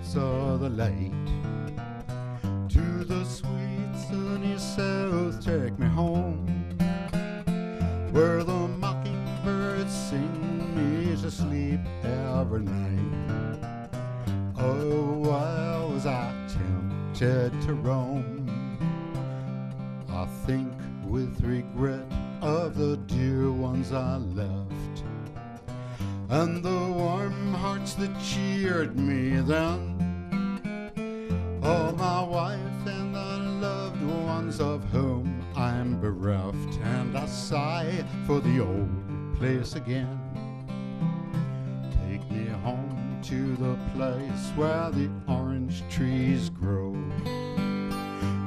lights of the light. To the sweet sunny south, take me home, where the mockingbirds sing me to sleep every night. Oh, why was I tempted to roam? I think with regret of the dear ones I left, and the warm hearts that cheered me then. Oh, my wife and the loved ones of whom I'm bereft, and I sigh for the old place again. Take me home to the place where the orange trees grow,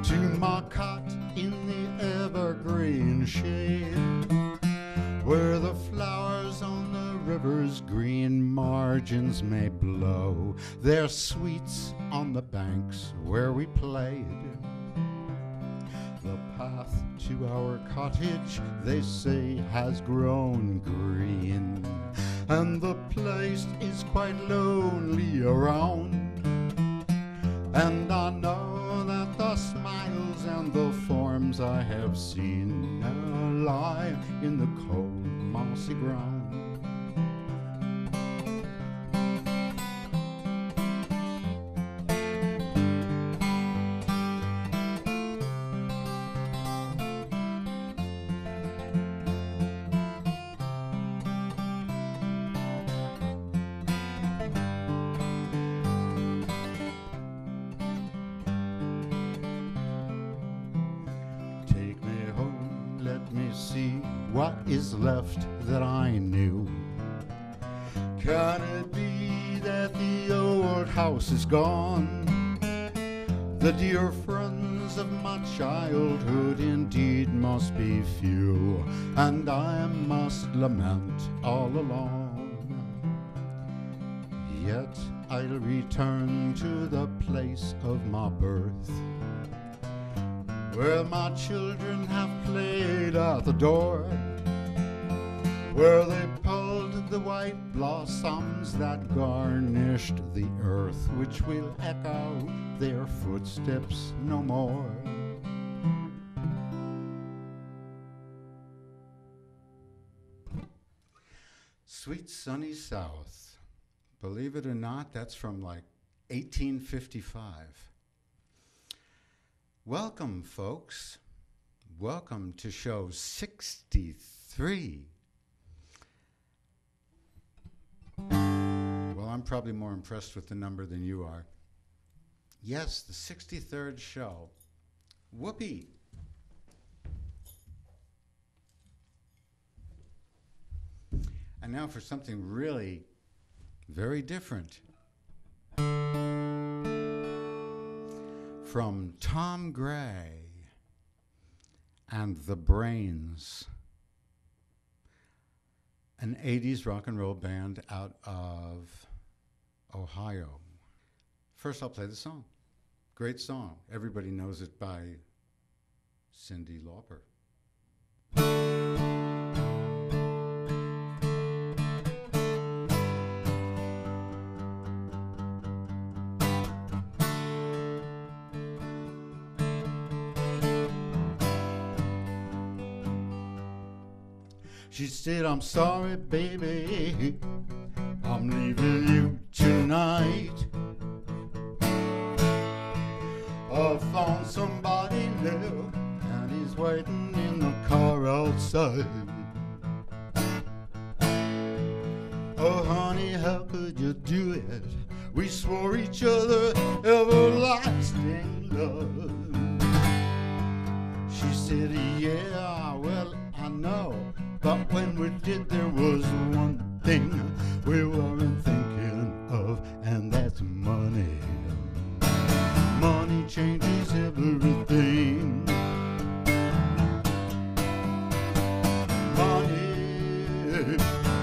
to my cot in the evergreen shade, where the flowers on the river's green margins may blow their sweets on the banks where we played. The path to our cottage, they say, has grown green, and the place is quite lonely around. And I know that the smiles and the forms I have seen now lie in the cold mossy ground. What is left that I knew? Can it be that the old house is gone? The dear friends of my childhood indeed must be few, and I must lament all alone. Yet I'll return to the place of my birth, where my children have played at the door, where they pulled the white blossoms that garnished the earth, which will echo their footsteps no more. Sweet sunny South. Believe it or not, that's from like 1855. Welcome, folks. Welcome to show 63. Well, I'm probably more impressed with the number than you are. Yes, the 63rd show. Whoopee. And now for something really very different. From Tom Gray and the Brains, an 80s rock and roll band out of Ohio. First, I'll play the song. Great song. Everybody knows it by Cindy Lauper. She said, I'm sorry, baby, I'm leaving you tonight. I found somebody new, and he's waiting in the car outside. Oh, honey, how could you do it? We swore each other everlasting love. She said, yeah, well, I know. But when we did, there was one thing we weren't thinking of, and that's money. Money changes everything.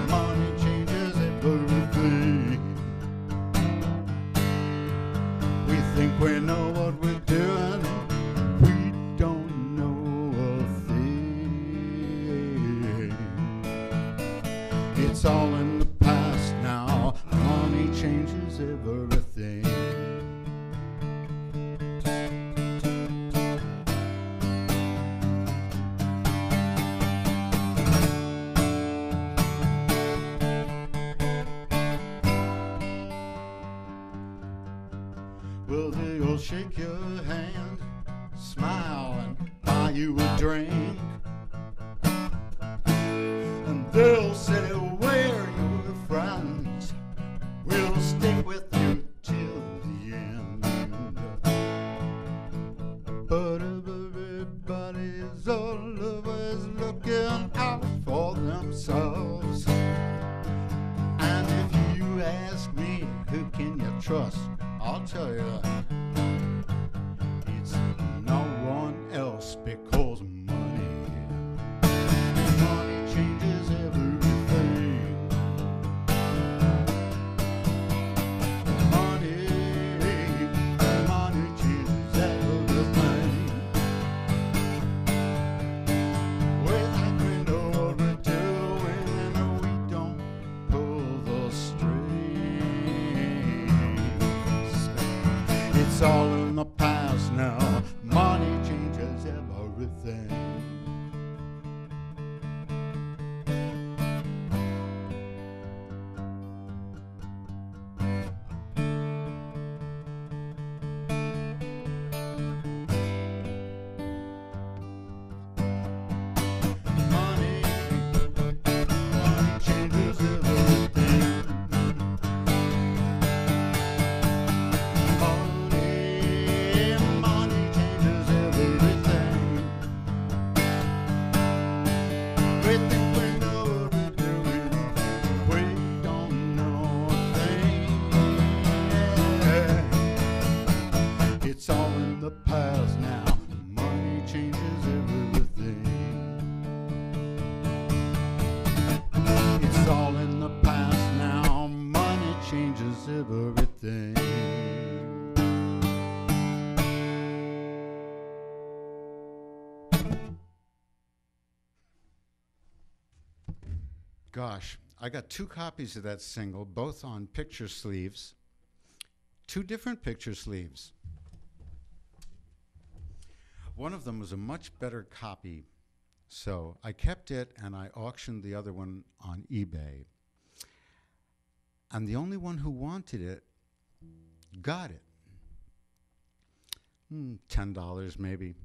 Money changes everything. We think we know what we're doing. We don't know a thing. It's all in the past now. Money changes everything. Well, they'll shake your hand, smile, and buy you a drink. And they'll say, we're your friends, we'll stick with you till the end. But everybody's always looking out for themselves. And if you ask me, who can you trust? I'll tell you, it's no one else, because money changes everything. Money changes everything. We think we know what we're doing, and we don't pull the strings. It's all in the past now. Money changes everything. It's all in the past now. Money changes everything. It's all in the past now. Money changes everything. Gosh, I got 2 copies of that single, both on picture sleeves. 2 different picture sleeves. One of them was a much better copy, so I kept it and I auctioned the other one on eBay. And the only one who wanted it got it. $10 maybe.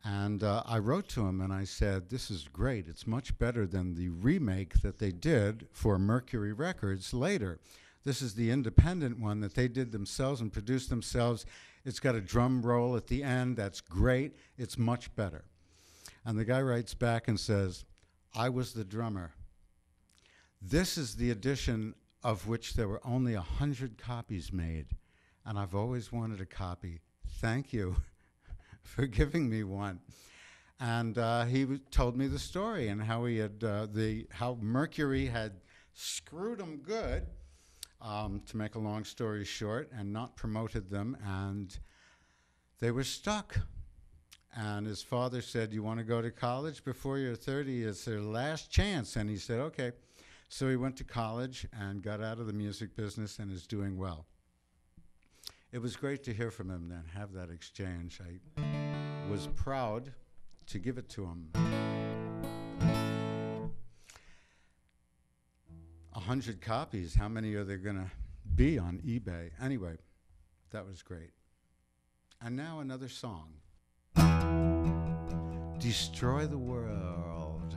And I wrote to him and I said, this is great. It's much better than the remake that they did for Mercury Records later. This is the independent one that they did themselves and produced themselves. It's got a drum roll at the end. That's great. It's much better. And the guy writes back and says, I was the drummer. This is the edition of which there were only 100 copies made. And I've always wanted a copy. Thank you for giving me one. And he told me the story and how he had how Mercury had screwed him good, to make a long story short, and not promoted them, and they were stuck. And his father said, you want to go to college before you're 30? It's their last chance. And he said, okay. So he went to college and got out of the music business and is doing well. It was great to hear from him then, have that exchange. I was proud to give it to him. 100 copies, how many are there going to be on eBay? Anyway, that was great. And now another song. Destroy the World.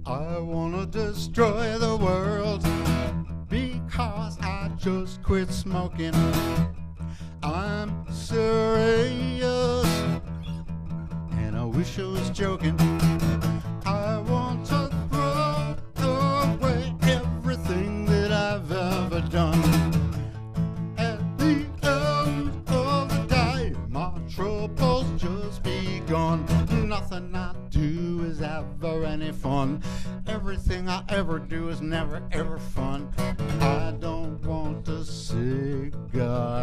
I wanna destroy the world because I just quit smoking. I'm serious and I wish I was joking. I want to throw away everything that I've ever done. At the end of the day, my troubles just begun. Nothing I do is ever any fun. Everything I ever do is never ever fun. I don't want a cigarette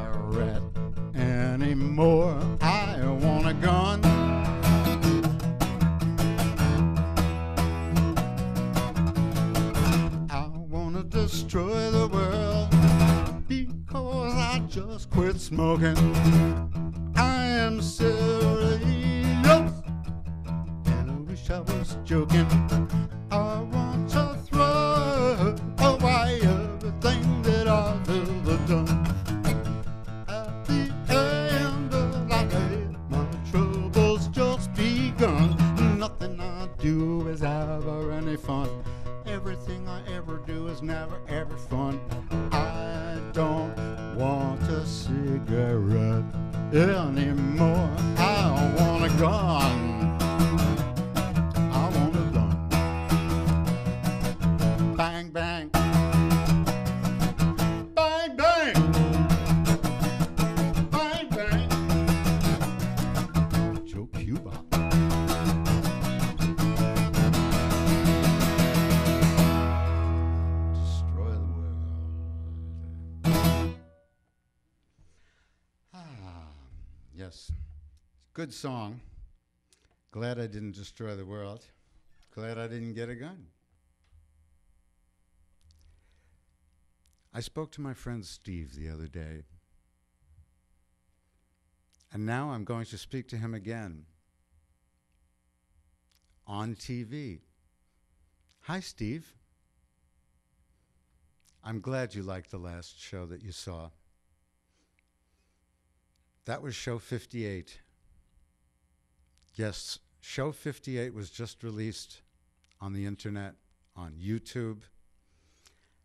anymore. I want a gun. I want to destroy the world just quit smoking. I am serious, and I wish I was joking. I want to throw away everything that I've ever done. At the end of my day, my trouble's just begun. Nothing I do is ever any fun. Everything I ever do is never ever fun. I don't want a cigarette anymore. I want a gun. I want a gun. Bang, bang. Bang, bang. Bang, bang. Joe Cuba. Destroy the world. Yes. Good song. Glad I didn't destroy the world. Glad I didn't get a gun. I spoke to my friend Steve the other day, and now I'm going to speak to him again on TV. Hi, Steve. I'm glad you liked the last show that you saw. That was show 58. Yes, show 58 was just released on the internet, on YouTube.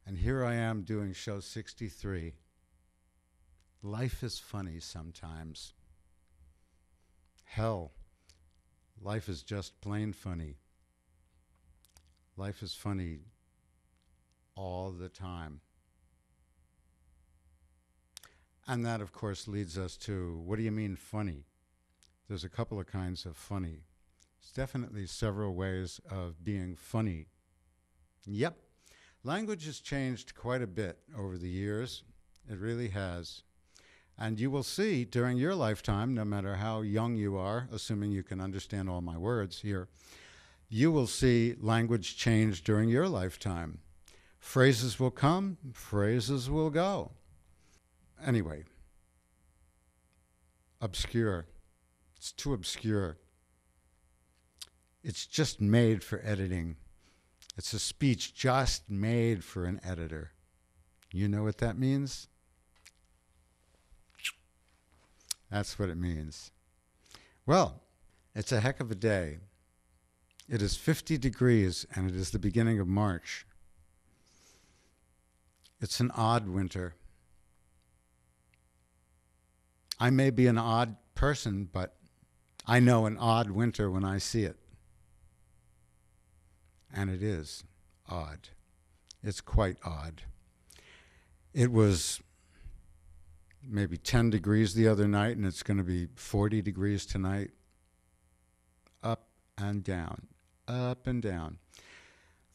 And here I am doing show 63. Life is funny sometimes. Hell, life is just plain funny. Life is funny all the time. And that, of course, leads us to, what do you mean funny? There's a couple of kinds of funny. There's definitely several ways of being funny. Yep. Language has changed quite a bit over the years. It really has. And you will see during your lifetime, no matter how young you are, assuming you can understand all my words here, you will see language change during your lifetime. Phrases will come, phrases will go. Anyway, obscure. It's too obscure. It's just made for editing. It's a speech just made for an editor. You know what that means? That's what it means. Well, it's a heck of a day. It is 50 degrees and it is the beginning of March. It's an odd winter. I may be an odd person, but I know an odd winter when I see it. And it is odd. It's quite odd. It was maybe 10 degrees the other night, and it's going to be 40 degrees tonight. Up and down, up and down.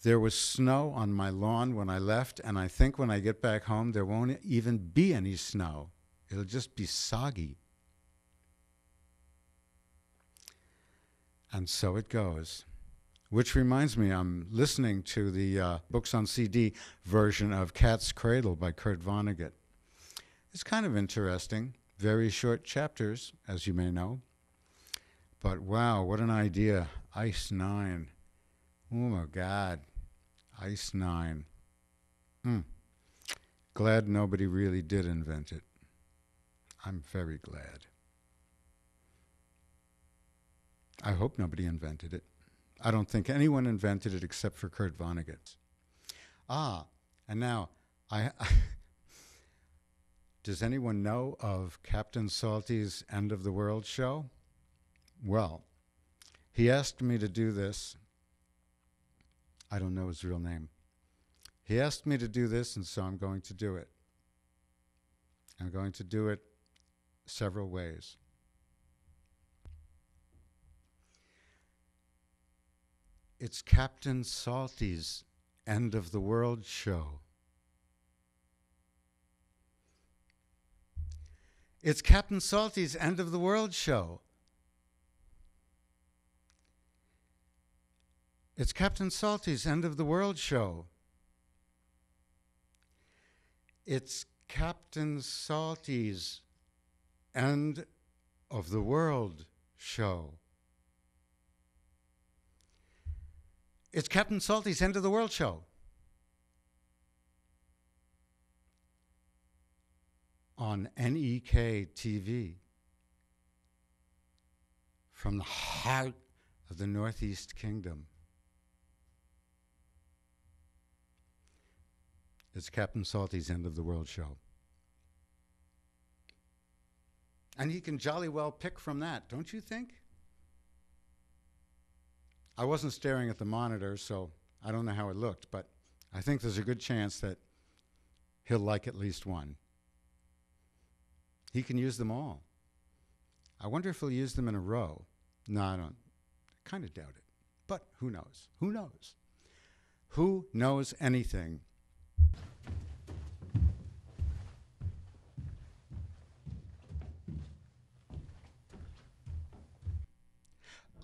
There was snow on my lawn when I left, and I think when I get back home, there won't even be any snow. It'll just be soggy. And so it goes. Which reminds me, I'm listening to the Books on CD version of Cat's Cradle by Kurt Vonnegut. It's kind of interesting. Very short chapters, as you may know. But wow, what an idea. Ice 9. Oh my God. Ice 9. Glad nobody really did invent it. I'm very glad. I hope nobody invented it. I don't think anyone invented it except for Kurt Vonnegut. And now, does anyone know of Captain Salty's End of the World show? Well, he asked me to do this. I don't know his real name. He asked me to do this, and so I'm going to do it. I'm going to do it several ways. It's Captain Salty's End of the World show. It's Captain Salty's End of the World show. It's Captain Salty's End of the World show. It's Captain Salty's End of the World show. It's Captain Salty's End of the World show. On NEK TV. From the heart of the Northeast Kingdom. It's Captain Salty's End of the World show. And he can jolly well pick from that, don't you think? I wasn't staring at the monitor, so I don't know how it looked, but I think there's a good chance that he'll like at least one. He can use them all. I wonder if he'll use them in a row. No, I don't. I kind of doubt it. But who knows? Who knows? Who knows anything?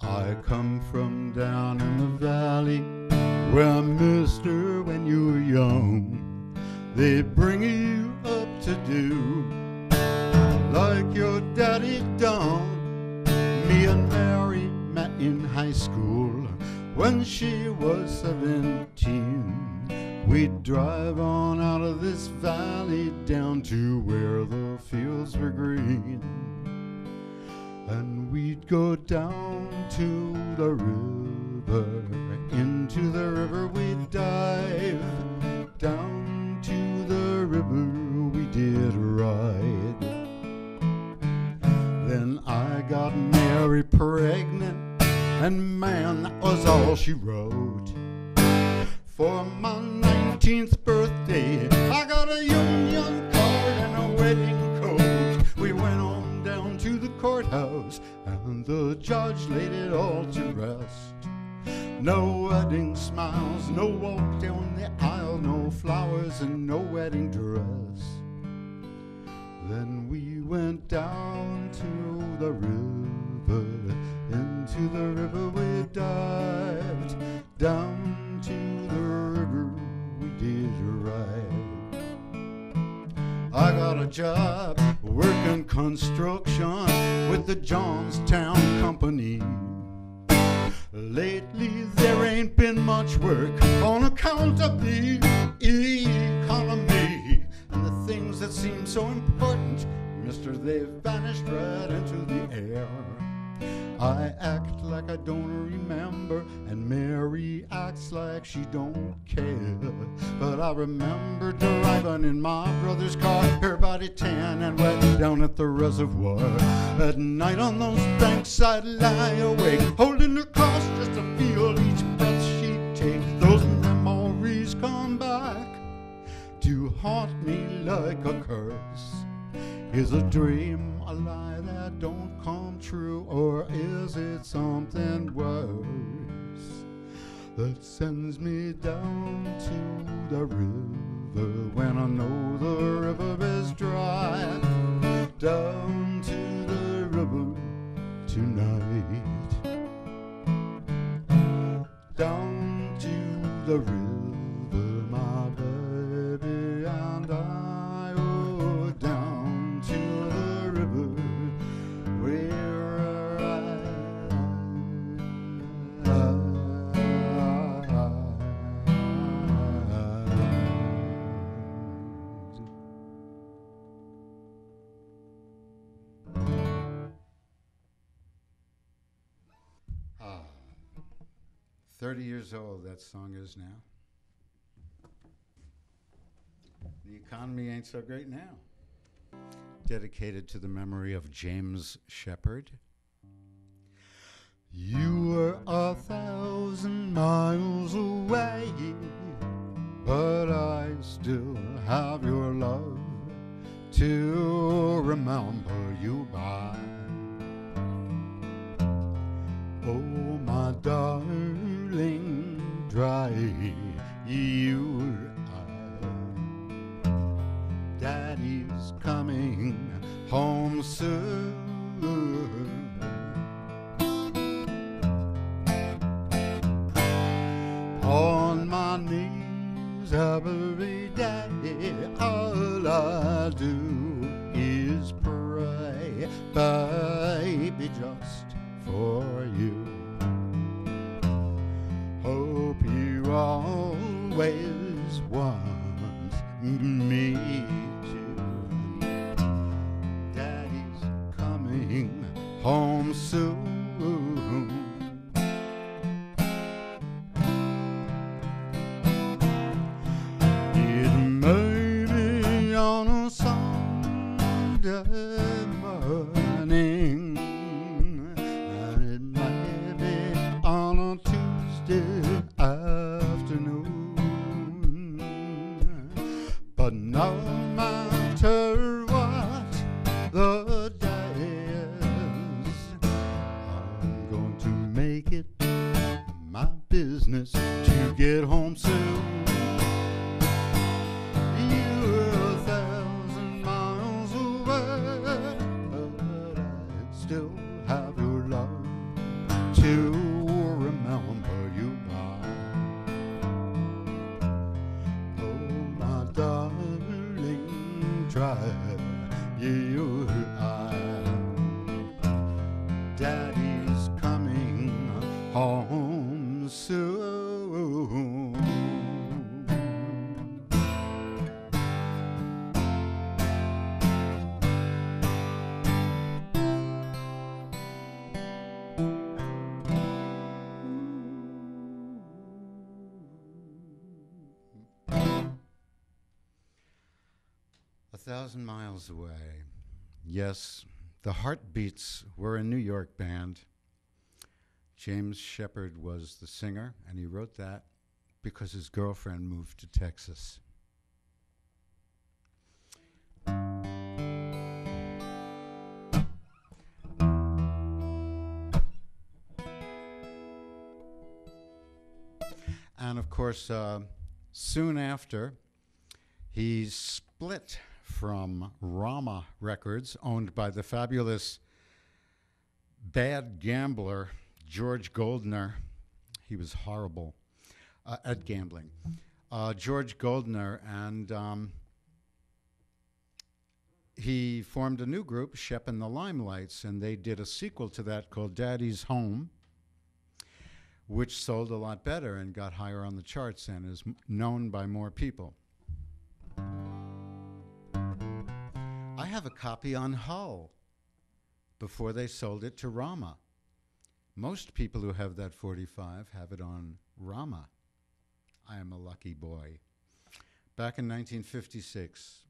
I come from down in the valley where, mister, when you were young, they bring you up to do like your daddy done. Me and Mary met in high school when she was 17. We'd drive on out of this valley down to where the fields were green. And we'd go down to the river, into the river we'd dive. Down to the river we did ride. Then I got Mary pregnant, and man, that was all she wrote. For my 19th birthday, I got a union card and a wedding coat. We went on down to the courthouse, and the judge laid it all to rest. No wedding smiles, no walk down the aisle, no flowers and no wedding dress. Then we went down to the river, into the river we dived. Down to the river we did ride. I got a job working construction with the Johnstown Company. Lately there ain't been much work on account of the economy. And the things that seem so important, mister, they've vanished right into the air. I act like I don't remember, and Mary acts like she don't care. But I remember driving in my brother's car, her body tan and wet, down at the reservoir. At night on those banks I'd lie awake, holding her close just to feel each breath she'd take. Those memories come back to haunt me like a curse. Is a dream a lie that don't come true, or is it something worse that sends me down to the river when I know the river is dry? Down to the river tonight. Down to the river, my baby and I. Oh, down to the river where I 30 years old that song is now. The economy ain't so great now. Dedicated to the memory of James Sheppard. You were 1,000 miles away, but I still have your love to remember you by. Oh, my darling, dry your eye. Daddy's coming home soon. On my knees every day, all I I'll do is pray, baby, just for you. Hope you always want me to. Daddy's coming home soon. It may be on a Sunday morning, and it may be on a Tuesday afternoon, but no matter what the day is, I'm going to make it my business to get home soon. You're 1,000 miles away, but I still have your love to remember you by. Oh, my darling, try you I. Daddy's coming home soon. 1,000 miles away. Yes, the Heartbeats were a New York band. James Sheppard was the singer, and he wrote that because his girlfriend moved to Texas. And of course, soon after, he split from Rama Records, owned by the fabulous bad gambler George Goldner. He was horrible at gambling. George Goldner, and he formed a new group, Shep and the Limelights, and they did a sequel to that called Daddy's Home, which sold a lot better and got higher on the charts and is known by more people. I have a copy on Hull before they sold it to Rama. Most people who have that 45 have it on Rama. I am a lucky boy. Back in 1956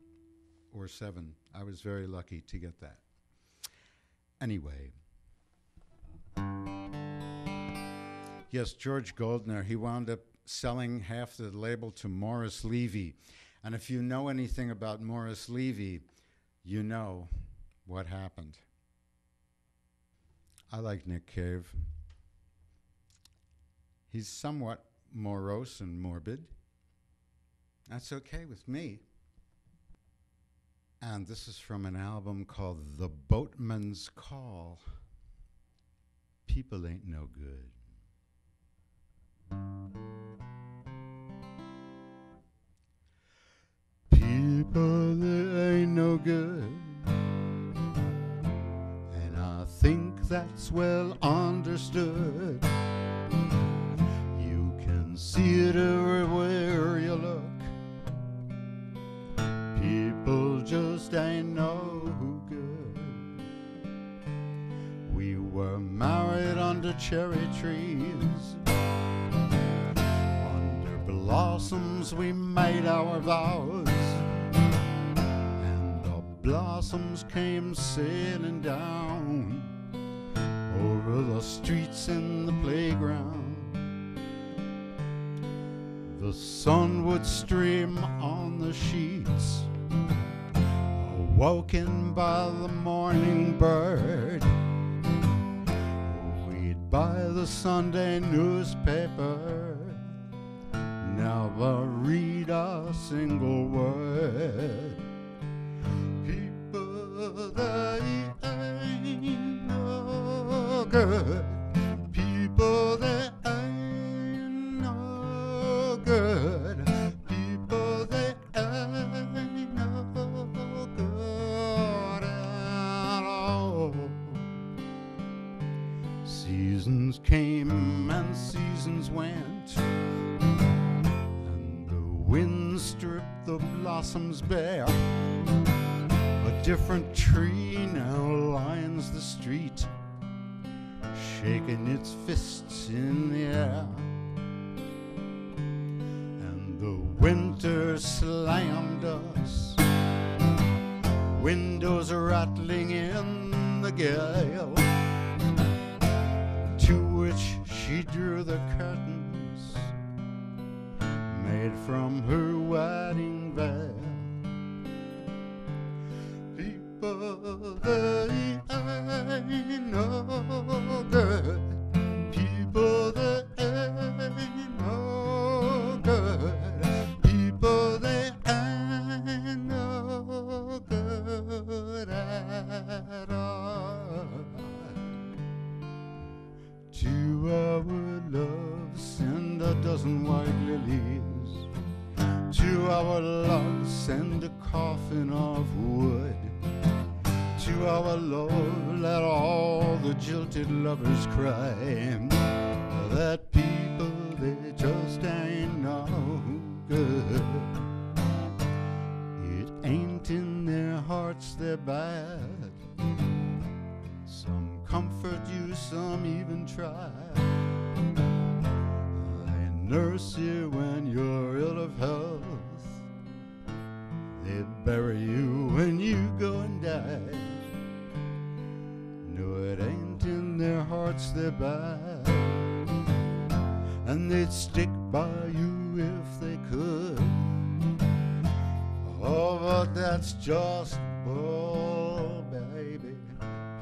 or 7, I was very lucky to get that. Anyway. Yes, George Goldner, he wound up selling half the label to Morris Levy. And if you know anything about Morris Levy, you know what happened. I like Nick Cave. He's somewhat morose and morbid. That's okay with me. And this is from an album called The Boatman's Call. People ain't no good. People, they ain't no good, and I think that's well understood. You can see it everywhere you look. People just ain't no good. We were married under cherry trees. Under blossoms we made our vows. Blossoms came sailing down over the streets and the playground. The sun would stream on the sheets, awoken by the morning bird. We'd buy the Sunday newspaper, never read a single word. They ain't no good. People, they ain't no good. People, they ain't no seasons went, and the wind stripped the blossoms bare. A different tree now lines the street, shaking its fists in the air. And the winter slammed us, windows rattling in the gale, to which she drew the curtains made from her wedding veil. People, they ain't no good. People, they ain't no good. People, they ain't no good at all. To our love, send a dozen white lilies. To our love, send a coffin of wood. To our love, let all the jilted lovers cry that people, they just ain't no good. It ain't in their hearts they're bad. Some comfort you, some even try. They nurse you when you're ill of health. They bury you when you go and die. No, it ain't in their hearts they're bad, and they'd stick by you if they could. Oh, but that's just bull, baby.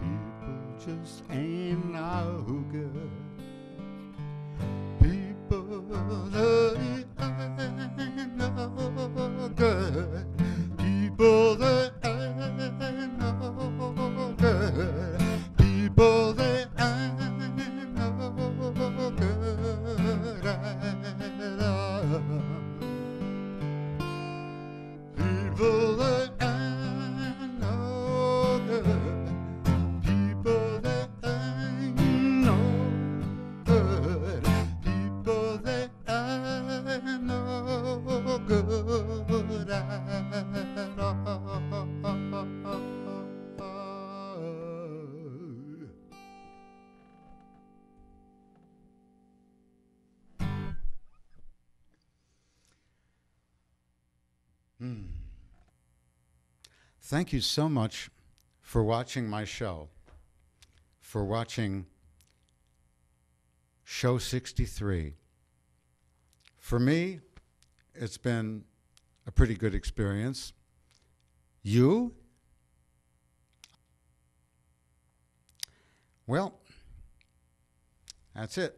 People just ain't no good. People, they ain't no good. People, they ain't no good. People, they ain't no good at all. People, they ain't no good. People, they ain't no good. People, they ain't no good at all. Thank you so much for watching my show, for watching Show 63. For me, it's been a pretty good experience. You? Well, that's it.